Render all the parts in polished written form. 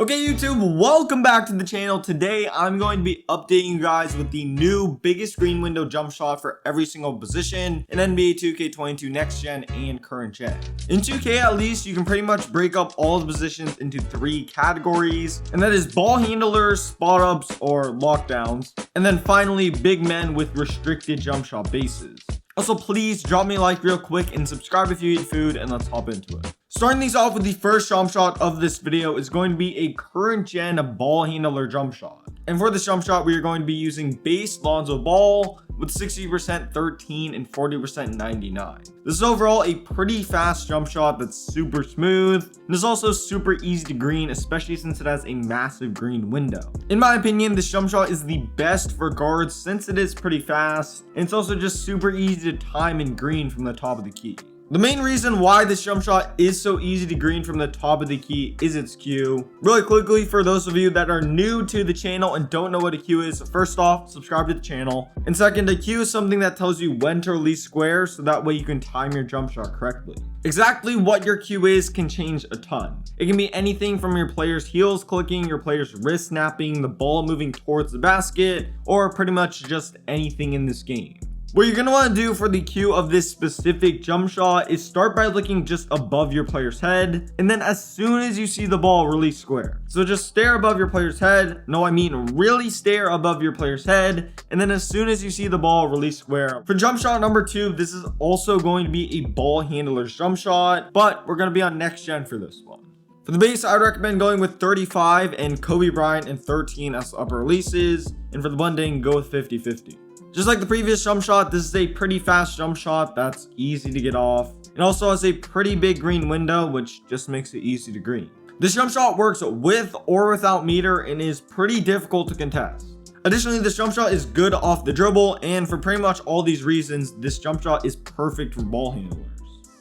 Okay, YouTube, welcome back to the channel. Today, I'm going to be updating you guys with the new biggest screen window jump shot for every single position in NBA 2K22 next gen and current gen. In 2K, at least, you can pretty much break up all the positions into 3 categories, and that is ball handlers, spot ups, or lockdowns, and then finally, big men with restricted jump shot bases. Also, please drop me a like real quick and subscribe if you eat food, and let's hop into it. Starting these off with the first jump shot of this video is going to be a current gen ball handler jump shot. And for this jump shot, we are going to be using base Lonzo Ball with 60% 13 and 40% 99. This is overall a pretty fast jump shot that's super smooth, and is also super easy to green, especially since it has a massive green window. In my opinion, this jump shot is the best for guards since it is pretty fast, and it's also just super easy to time and green from the top of the key. The main reason why this jump shot is so easy to green from the top of the key is its Q. Really quickly, for those of you that are new to the channel and don't know what a Q is, first off, subscribe to the channel. And second, a Q is something that tells you when to release square, so that way you can time your jump shot correctly. Exactly what your Q is can change a ton. It can be anything from your player's heels clicking, your player's wrist snapping, the ball moving towards the basket, or pretty much just anything in this game. What you're going to want to do for the Q of this specific jump shot is start by looking just above your player's head, and then as soon as you see the ball, release square. So just stare above your player's head. No, I mean really stare above your player's head, and then as soon as you see the ball, release square. For jump shot number 2, this is also going to be a ball handler's jump shot, but we're going to be on next gen for this one. For the base, I would recommend going with 35 and Kobe Bryant and 13 as upper releases, and for the blending, go with 50-50. Just like the previous jump shot, this is a pretty fast jump shot that's easy to get off. It also has a pretty big green window, which just makes it easy to green. This jump shot works with or without meter and is pretty difficult to contest. Additionally, this jump shot is good off the dribble, and for pretty much all these reasons, this jump shot is perfect for ball handlers.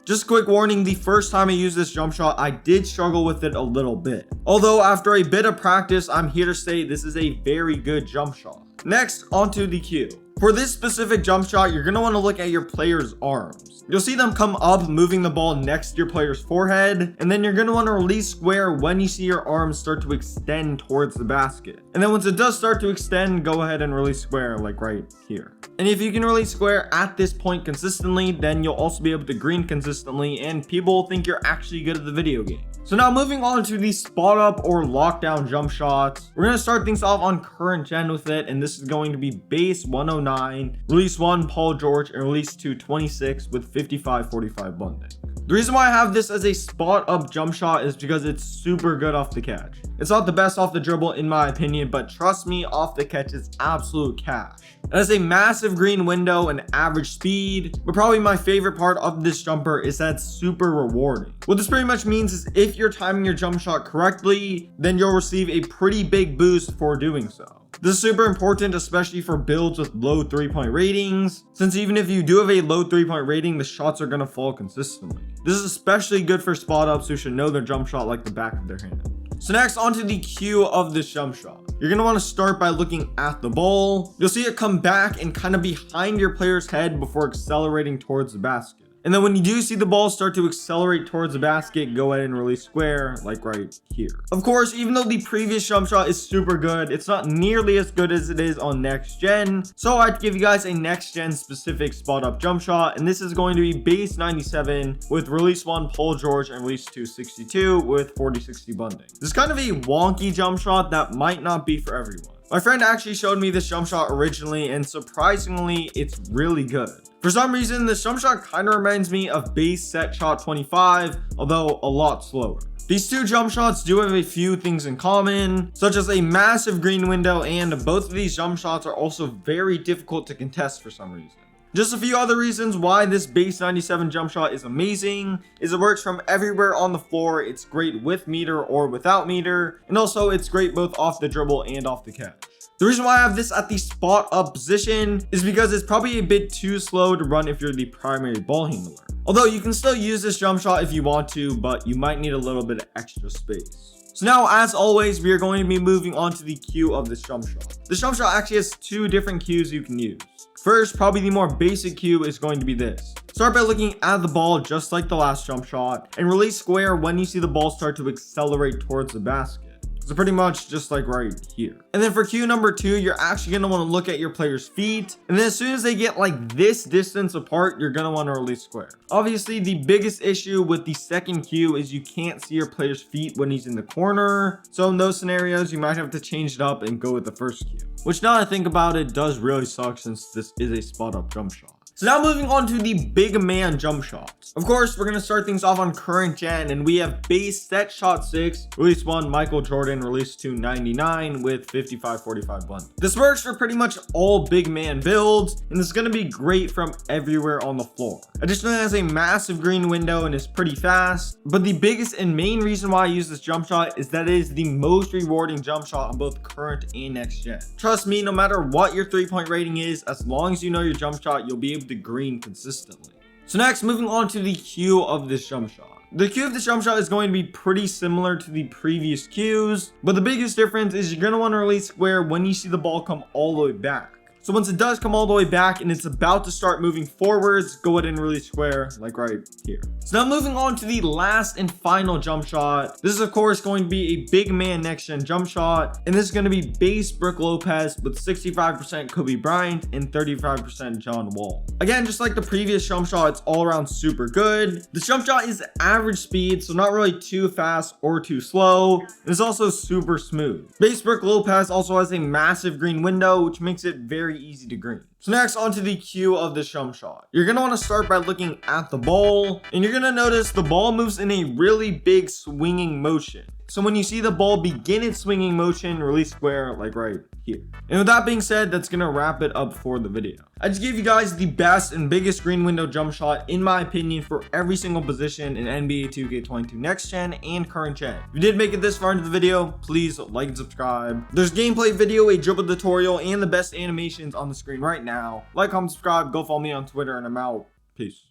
Just a quick warning, the first time I used this jump shot, I did struggle with it a little bit. Although after a bit of practice, I'm here to say this is a very good jump shot. Next, onto the Q. For this specific jump shot, you're going to want to look at your player's arms. You'll see them come up, moving the ball next to your player's forehead, and then you're going to want to release square when you see your arms start to extend towards the basket. And then once it does start to extend, go ahead and release square like right here. And if you can release square at this point consistently, then you'll also be able to green consistently, and people will think you're actually good at the video game. So now moving on to the spot up or lockdown jump shots, we're going to start things off on current gen with it, and this is going to be base 109, release 1 Paul George, and release 2 26 with 55-45 blending. The reason why I have this as a spot up jump shot is because it's super good off the catch. It's not the best off the dribble in my opinion, but trust me, off the catch is absolute cash. It has a massive green window and average speed, but probably my favorite part of this jumper is that it's super rewarding. What this pretty much means is if you're timing your jump shot correctly, then you'll receive a pretty big boost for doing so. This is super important, especially for builds with low 3-point ratings, since even if you do have a low 3-point rating, the shots are going to fall consistently. This is especially good for spot ups who should know their jump shot like the back of their hand. So next, onto the Q of this jump shot. You're going to want to start by looking at the ball. You'll see it come back and kind of behind your player's head before accelerating towards the basket. And then when you do see the ball start to accelerate towards the basket, go ahead and release square like right here. Of course, even though the previous jump shot is super good, it's not nearly as good as it is on next gen. So I'd give you guys a next gen specific spot up jump shot, and this is going to be base 97 with release 1 Paul George and release 2 62 with 40-60 blending. This is kind of a wonky jump shot that might not be for everyone. My friend actually showed me this jump shot originally, and surprisingly, it's really good. For some reason, this jump shot kind of reminds me of base set shot 25, although a lot slower. These two jump shots do have a few things in common, such as a massive green window, and both of these jump shots are also very difficult to contest for some reason. Just a few other reasons why this base 97 jump shot is amazing is it works from everywhere on the floor. It's great with meter or without meter, and also it's great both off the dribble and off the catch. The reason why I have this at the spot up position is because it's probably a bit too slow to run if you're the primary ball handler. Although you can still use this jump shot if you want to, but you might need a little bit of extra space. So now, as always, we are going to be moving on to the Q of this jump shot. This jump shot actually has 2 different Qs you can use. First, probably the more basic Q is going to be this. Start by looking at the ball just like the last jump shot, and release square when you see the ball start to accelerate towards the basket. So pretty much just like right here. And then for cue number 2, you're actually going to want to look at your player's feet. And then as soon as they get like this distance apart, you're going to want to release square. Obviously, the biggest issue with the second cue is you can't see your player's feet when he's in the corner. So in those scenarios, you might have to change it up and go with the first cue, which now I think about it does really suck since this is a spot up jump shot. So now moving on to the big man jump shots. Of course, we're going to start things off on current gen, and we have base set shot 6, release 1, Michael Jordan, release 2, 99 with 55-45 blend. This works for pretty much all big man builds, and this is going to be great from everywhere on the floor. Additionally, it has a massive green window and is pretty fast, but the biggest and main reason why I use this jump shot is that it is the most rewarding jump shot on both current and next gen. Trust me, no matter what your 3-point rating is, as long as you know your jump shot, you'll be able to green consistently. So next, moving on to the cue of this jump shot. The cue of this jump shot is going to be pretty similar to the previous cues, but the biggest difference is you're going to want to release square when you see the ball come all the way back. So once it does come all the way back and it's about to start moving forwards, go ahead and release square like right here. So now moving on to the last and final jump shot. This is of course going to be a big man next gen jump shot, and this is going to be base Brook Lopez with 65% Kobe Bryant and 35% John Wall. Again, just like the previous jump shot, it's all around super good. This jump shot is average speed, so not really too fast or too slow. It's also super smooth. Base Brook Lopez also has a massive green window, which makes it very easy to green. So next, onto the cue of the jump shot. You're going to want to start by looking at the ball, and you're going to notice the ball moves in a really big swinging motion. So when you see the ball begin its swinging motion, release square like right here. And with that being said, that's going to wrap it up for the video. I just gave you guys the best and biggest green window jump shot in my opinion for every single position in NBA 2K22 next gen and current gen. If you did make it this far into the video, please like and subscribe. There's gameplay video, a dribble tutorial, and the best animations on the screen right now. Like, comment, subscribe, go follow me on Twitter, and I'm out. Peace.